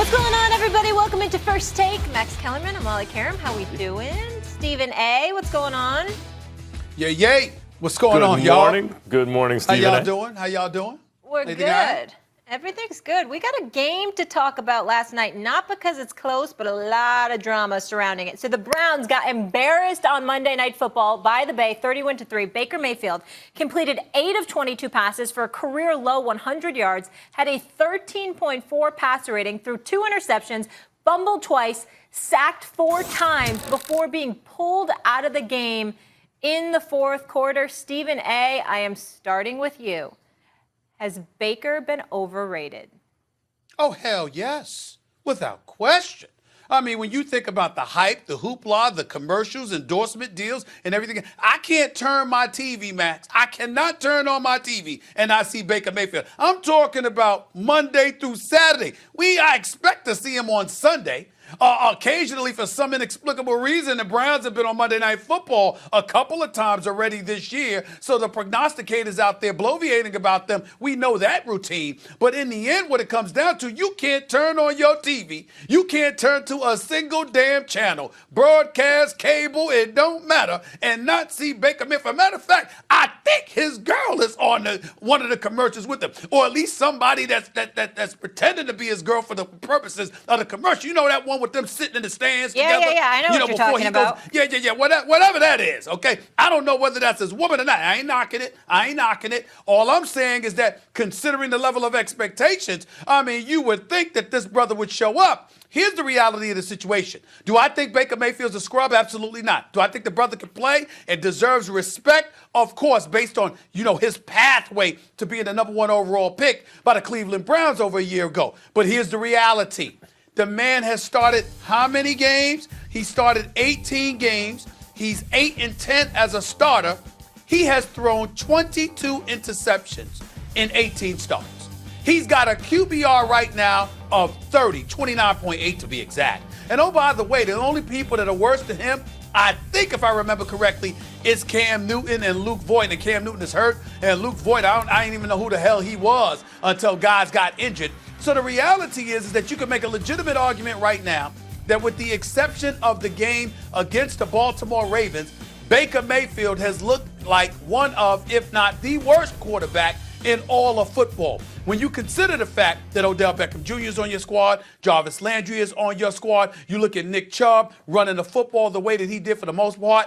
What's going on, everybody? Welcome into First Take. Max Kellerman, I'm Molly Karam. How we doing? Stephen A., what's going on? Yay. What's going on, y'all? Good morning, Stephen. How y'all doing? We're good. Everything's good. We got a game to talk about last night, not because it's close, but a lot of drama surrounding it. So the Browns got embarrassed on Monday Night Football by the Bay, 31-3. Baker Mayfield completed 8 of 22 passes for a career-low 100 yards, had a 13.4 passer rating, threw 2 interceptions, fumbled twice, sacked 4 times before being pulled out of the game in the fourth quarter. Stephen A., I am starting with you. Has Baker been overrated? Oh, hell yes. Without question. I mean, when you think about the hype, the hoopla, the commercials, endorsement deals, and everything, I can't turn my TV, Max. I cannot turn on my TV and not see Baker Mayfield. I'm talking about Monday through Saturday. I expect to see him on Sunday. Occasionally, for some inexplicable reason, the Browns have been on Monday Night Football a couple of times already this year. So the prognosticators out there bloviating about them, we know that routine. But in the end, what it comes down to, you can't turn on your TV. You can't turn to a single damn channel. Broadcast, cable, it don't matter. And not see Baker Mayfield. Matter of fact, I think his girl is on one of the commercials with him. Or at least somebody that's pretending to be his girl for the purposes of the commercial. You know that one with them sitting in the stands together? Yeah, I know what you're talking about. Whatever that is, okay? I don't know whether that's his woman or not. I ain't knocking it. All I'm saying is that considering the level of expectations, I mean, you would think that this brother would show up. Here's the reality of the situation. Do I think Baker Mayfield's a scrub? Absolutely not. Do I think the brother can play and deserves respect? Of course, based on, his pathway to being the number 1 overall pick by the Cleveland Browns over a year ago. But here's the reality. The man has started how many games? He started 18 games. He's 8-10 as a starter. He has thrown 22 interceptions in 18 starts. He's got a QBR right now of 29.8 to be exact. And oh, by the way, the only people that are worse than him, I think if I remember correctly, is Cam Newton and Luke Voigt. And Cam Newton is hurt. And Luke Voigt, I didn't even know who the hell he was until guys got injured. So the reality is that you can make a legitimate argument right now that with the exception of the game against the Baltimore Ravens, Baker Mayfield has looked like one of, if not the worst quarterback in all of football. When you consider the fact that Odell Beckham Jr. is on your squad, Jarvis Landry is on your squad, you look at Nick Chubb running the football the way that he did for the most part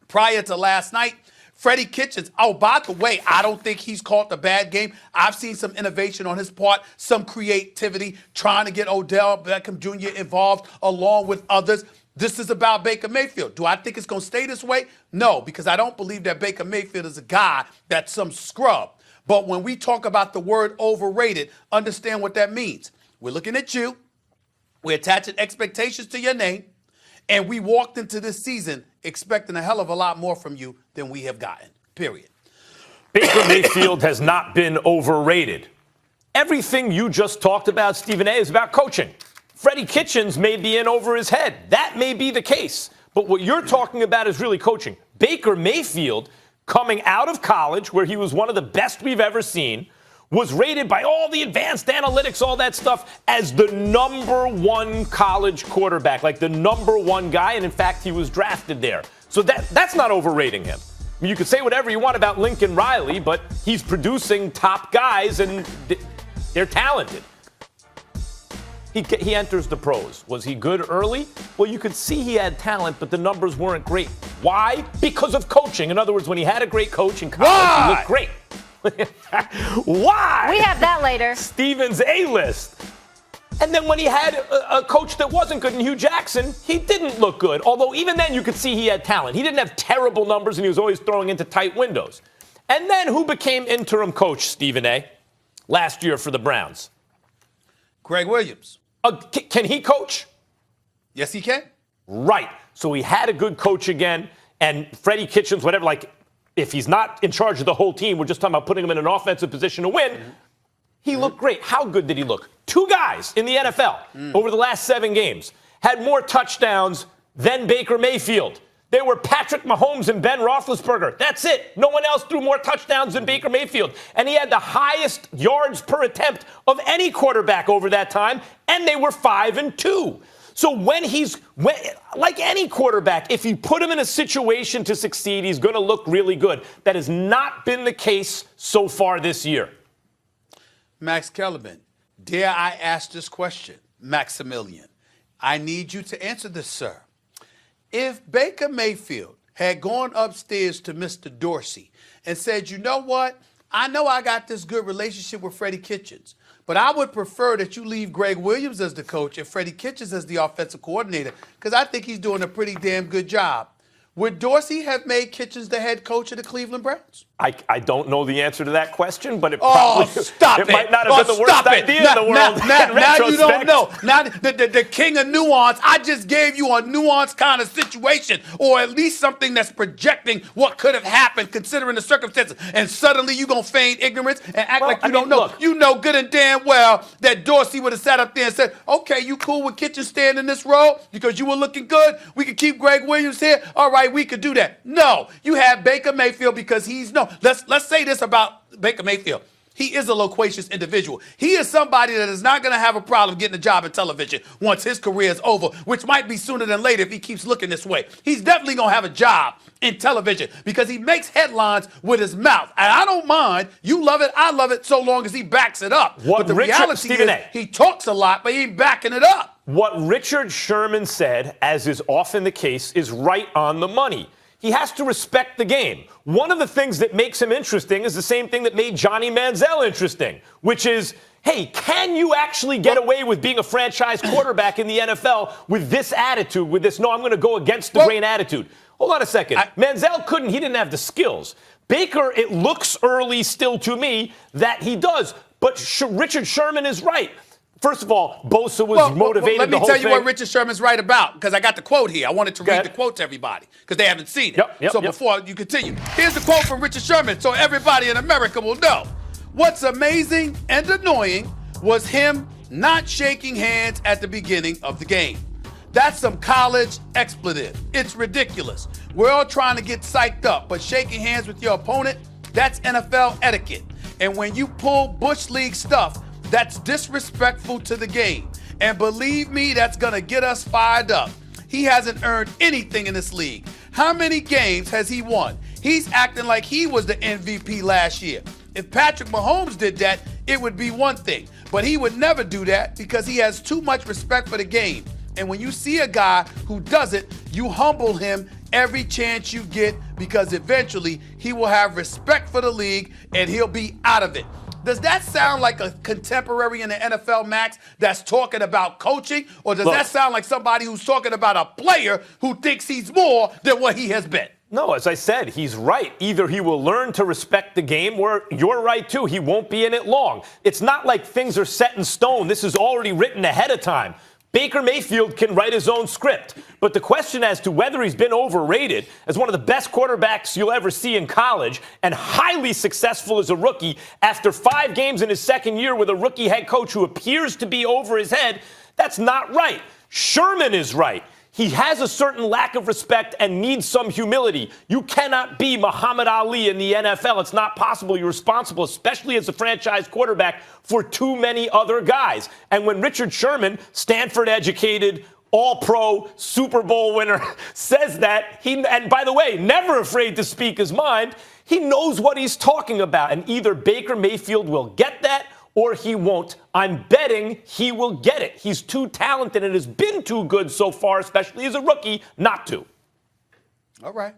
prior to last night. Freddie Kitchens, oh, by the way, I don't think he's called a bad game. I've seen some innovation on his part, some creativity, trying to get Odell Beckham Jr. involved along with others. This is about Baker Mayfield. Do I think it's going to stay this way? No, because I don't believe that Baker Mayfield is a guy that's some scrub. But when we talk about the word overrated, understand what that means. We're looking at you. We're attaching expectations to your name. And we walked into this season expecting a hell of a lot more from you than we have gotten, period. Baker Mayfield has not been overrated. Everything you just talked about, Stephen A., is about coaching. Freddie Kitchens may be in over his head. That may be the case. But what you're talking about is really coaching. Baker Mayfield, coming out of college, where he was one of the best we've ever seen, was rated by all the advanced analytics, all that stuff, as the number 1 college quarterback, like the number 1 guy. And in fact, he was drafted there. So that's not overrating him. I mean, you could say whatever you want about Lincoln Riley, but he's producing top guys and they're talented. He enters the pros. Was he good early? Well, you could see he had talent, but the numbers weren't great. Why? Because of coaching. In other words, when he had a great coach in college, he looked great. Why? We have that later. Stevens A-list. And then when he had a coach that wasn't good in Hugh Jackson, he didn't look good. Although even then you could see he had talent. He didn't have terrible numbers, and he was always throwing into tight windows. And then who became interim coach, Stephen A., last year for the Browns? Greg Williams. Can he coach? Yes, he can. Right. So he had a good coach again, and Freddie Kitchens, whatever, like, if he's not in charge of the whole team, we're just talking about putting him in an offensive position to win. He looked great. How good did he look? 2 guys in the NFL over the last 7 games had more touchdowns than Baker Mayfield. They were Patrick Mahomes and Ben Roethlisberger. That's it. No one else threw more touchdowns than Baker Mayfield. And he had the highest yards per attempt of any quarterback over that time. And and they were 5-2. So like any quarterback, if you put him in a situation to succeed, he's going to look really good. That has not been the case so far this year. Max Kellerman, dare I ask this question? Maximilian, I need you to answer this, sir. If Baker Mayfield had gone upstairs to Mr. Dorsey and said, you know what? I know I got this good relationship with Freddie Kitchens, but I would prefer that you leave Greg Williams as the coach and Freddie Kitchens as the offensive coordinator because I think he's doing a pretty damn good job. Would Dorsey have made Kitchens the head coach of the Cleveland Browns? I don't know the answer to that question, but it probably stop it. Might not have been the worst idea in the world. Now you don't know. Now the king of nuance, I just gave you a nuanced kind of situation, or at least something that's projecting what could have happened considering the circumstances. And suddenly you're going to feign ignorance and act like you don't know. Look, you know good and damn well that Dorsey would have sat up there and said, okay, you cool with Kitchens staying in this role because you were looking good? We could keep Greg Williams here? All right, we could do that. No, you have Baker Mayfield because he's no. Let's say this about Baker Mayfield. He is a loquacious individual. He is somebody that is not going to have a problem getting a job in television once his career is over, which might be sooner than later if he keeps looking this way. He's definitely going to have a job in television because he makes headlines with his mouth. And I don't mind. You love it. I love it so long as he backs it up. But the reality is he talks a lot, but he ain't backing it up. What Richard Sherman said, as is often the case, is right on the money. He has to respect the game. One of the things that makes him interesting is the same thing that made Johnny Manziel interesting, which is, hey, can you actually get away with being a franchise quarterback in the NFL with this attitude, with this, no, I'm going to go against the grain attitude? Hold on a second. Manziel couldn't, he didn't have the skills. Baker, it looks early still to me that he does. But Richard Sherman is right. First of all, Bosa was motivated. Let me the whole tell you thing. what Richard Sherman's right about, because I got the quote here. I wanted to read the quote to everybody, because they haven't seen it. Before you continue, here's the quote from Richard Sherman, so everybody in America will know. What's amazing and annoying was him not shaking hands at the beginning of the game. That's some college expletive. It's ridiculous. We're all trying to get psyched up, but shaking hands with your opponent, that's NFL etiquette. And when you pull Bush League stuff, that's disrespectful to the game. And believe me, that's going to get us fired up. He hasn't earned anything in this league. How many games has he won? He's acting like he was the MVP last year. If Patrick Mahomes did that, it would be one thing. But he would never do that because he has too much respect for the game. And when you see a guy who does it, you humble him every chance you get because eventually he will have respect for the league and he'll be out of it. Does that sound like a contemporary in the NFL, Max, that's talking about coaching? Or does that sound like somebody who's talking about a player who thinks he's more than what he has been? No, as I said, he's right. Either he will learn to respect the game, or you're right, too. He won't be in it long. It's not like things are set in stone. This is already written ahead of time. Baker Mayfield can write his own script. But the question as to whether he's been overrated as one of the best quarterbacks you'll ever see in college and highly successful as a rookie after 5 games in his second year with a rookie head coach who appears to be over his head, that's not right. Sherman is right. He has a certain lack of respect and needs some humility. You cannot be Muhammad Ali in the NFL. It's not possible. You're responsible, especially as a franchise quarterback, for too many other guys. And when Richard Sherman, Stanford-educated, all-pro, Super Bowl winner, says that, and by the way, never afraid to speak his mind, he knows what he's talking about. And either Baker Mayfield will get that or he won't. I'm betting he will get it. He's too talented and has been too good so far, especially as a rookie, not to. All right.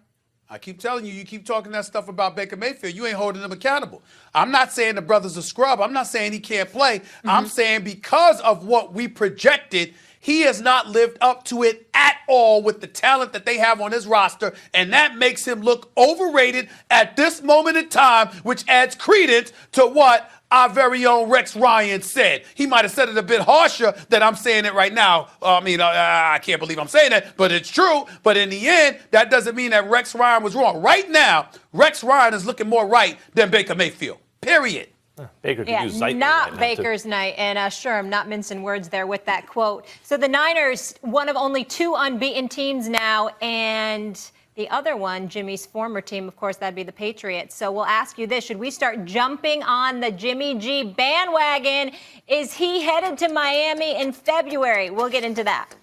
I keep telling you, you keep talking that stuff about Baker Mayfield. You ain't holding him accountable. I'm not saying the brother's a scrub. I'm not saying he can't play. I'm saying because of what we projected, he has not lived up to it at all with the talent that they have on his roster, and that makes him look overrated at this moment in time, which adds credence to what our very own Rex Ryan said. He might have said it a bit harsher than I'm saying it right now. I can't believe I'm saying that, but it's true. But in the end, that doesn't mean that Rex Ryan was wrong. Right now, Rex Ryan is looking more right than Baker Mayfield. Period. Baker could use Zeitler not right Baker's night, and Sherm, not mincing words there with that quote. So the Niners, one of only 2 unbeaten teams now, and The other one, Jimmy's former team, of course, that'd be the Patriots. So we'll ask you this. Should we start jumping on the Jimmy G bandwagon? Is he headed to Miami in February? We'll get into that.